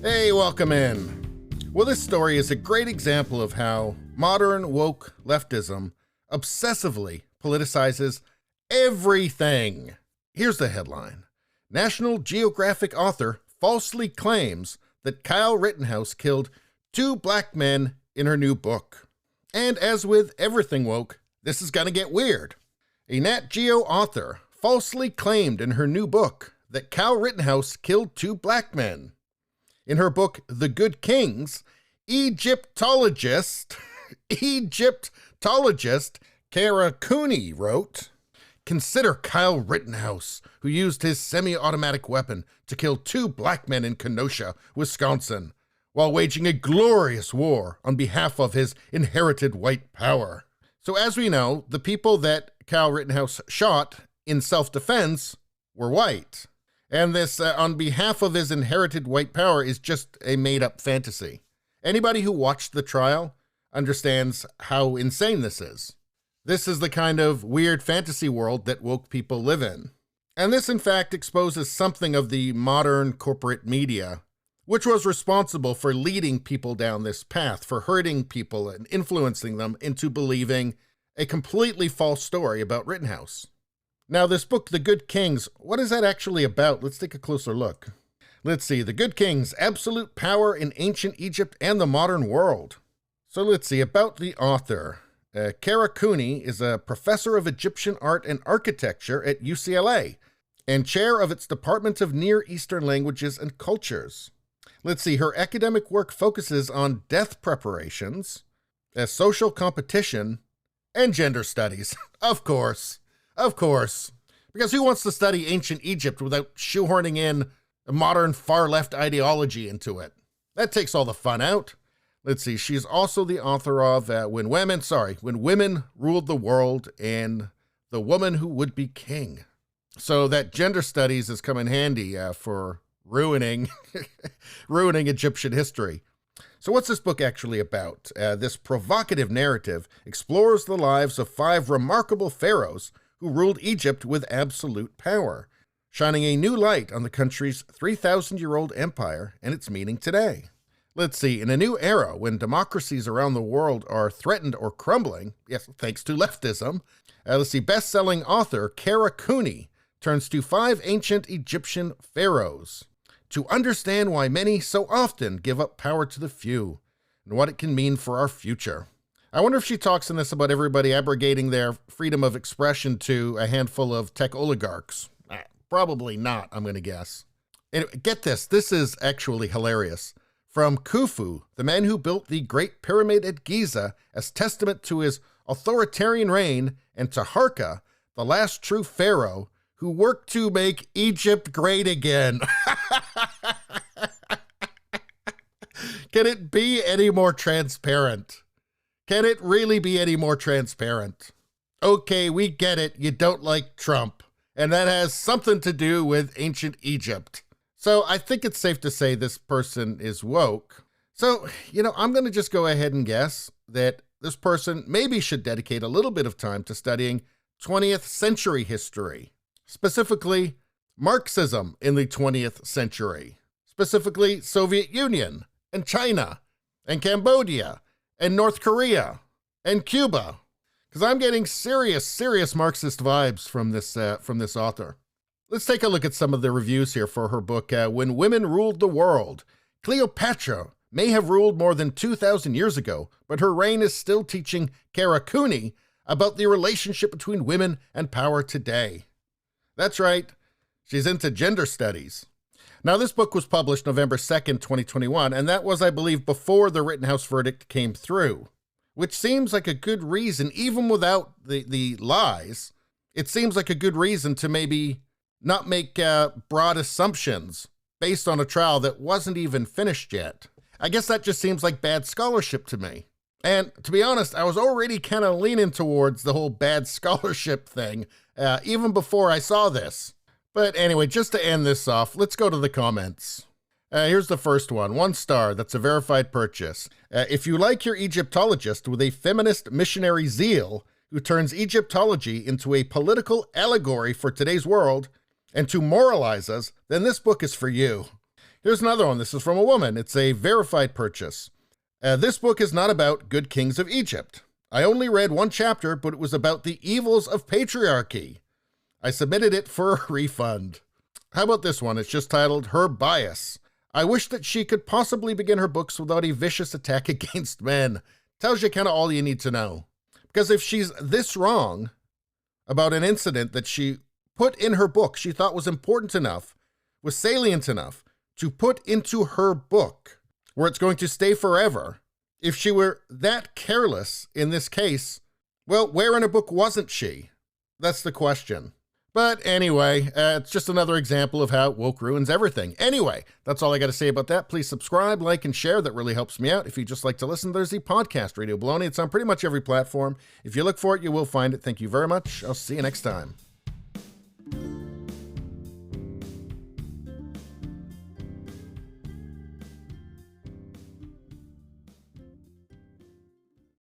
Hey, welcome in. Well, this story is a great example of how modern woke leftism obsessively politicizes everything. Here's the headline. National Geographic author falsely claims that Kyle Rittenhouse killed 2 black men in her new book. And as with everything woke, this is gonna get weird. A Nat Geo author falsely claimed in her new book that Kyle Rittenhouse killed 2 black men. In her book, The Good Kings, Egyptologist Kara Cooney wrote, "Consider Kyle Rittenhouse, who used his semi-automatic weapon to kill 2 black men in Kenosha, Wisconsin, while waging a glorious war on behalf of his inherited white power." So as we know, the people that Kyle Rittenhouse shot in self-defense were white. And this, on behalf of his inherited white power, is just a made-up fantasy. Anybody who watched the trial understands how insane this is. This is the kind of weird fantasy world that woke people live in. And this, in fact, exposes something of the modern corporate media, which was responsible for leading people down this path, for hurting people and influencing them into believing a completely false story about Rittenhouse. Now, this book, The Good Kings, what is that actually about? Let's take a closer look. Let's see, The Good Kings, Absolute Power in Ancient Egypt and the Modern World. So let's see, about the author. Kara Cooney is a professor of Egyptian art and architecture at UCLA and chair of its Department of Near Eastern Languages and Cultures. Let's see, her academic work focuses on death preparations, social competition, and gender studies. Of course. Because who wants to study ancient Egypt without shoehorning in a modern far-left ideology into it? That takes all the fun out. Let's see, she's also the author of When Women Ruled the World and The Woman Who Would Be King. So that gender studies has come in handy for ruining Egyptian history. So what's this book actually about? This provocative narrative explores the lives of 5 remarkable pharaohs who ruled Egypt with absolute power, shining a new light on the country's 3,000-year-old empire and its meaning today. Let's see, in a new era when democracies around the world are threatened or crumbling, yes, thanks to leftism, best-selling author Kara Cooney turns to 5 ancient Egyptian pharaohs to understand why many so often give up power to the few and what it can mean for our future. I wonder if she talks in this about everybody abrogating their freedom of expression to a handful of tech oligarchs. Probably not, I'm going to guess. Anyway, get this. This is actually hilarious. From Khufu, the man who built the Great Pyramid at Giza as testament to his authoritarian reign, and to Harka, the last true pharaoh who worked to make Egypt great again. Can it be any more transparent? Can it really be any more transparent? Okay, we get it. You don't like Trump. And that has something to do with ancient Egypt. So I think it's safe to say this person is woke. So, I'm going to just go ahead and guess that this person maybe should dedicate a little bit of time to studying 20th century history. Specifically, Marxism in the 20th century. Specifically, Soviet Union and China and Cambodia and North Korea, and Cuba, because I'm getting serious Marxist vibes from this author. Let's take a look at some of the reviews here for her book, When Women Ruled the World. Cleopatra may have ruled more than 2,000 years ago, but her reign is still teaching Kara Cooney about the relationship between women and power today. That's right, she's into gender studies. Now, this book was published November 2nd, 2021, and that was, I believe, before the Rittenhouse verdict came through, which seems like a good reason, even without the lies, it seems like a good reason to maybe not make broad assumptions based on a trial that wasn't even finished yet. I guess that just seems like bad scholarship to me. And to be honest, I was already kind of leaning towards the whole bad scholarship thing, even before I saw this. But anyway, just to end this off, let's go to the comments. Here's the first one. 1 star. That's a verified purchase. If you like your Egyptologist with a feminist missionary zeal who turns Egyptology into a political allegory for today's world and to moralize us, then this book is for you. Here's another one. This is from a woman. It's a verified purchase. This book is not about good kings of Egypt. I only read one chapter, but it was about the evils of patriarchy. I submitted it for a refund. How about this one? It's just titled Her Bias. I wish that she could possibly begin her books without a vicious attack against men. Tells you kind of all you need to know. Because if she's this wrong about an incident that she put in her book, she thought was important enough, was salient enough to put into her book, where it's going to stay forever. If she were that careless in this case, well, where in her book wasn't she? That's the question. But anyway, it's just another example of how woke ruins everything. Anyway, that's all I got to say about that. Please subscribe, like, and share. That really helps me out. If you just like to listen, there's the podcast, Radio Baloney. It's on pretty much every platform. If you look for it, you will find it. Thank you very much. I'll see you next time.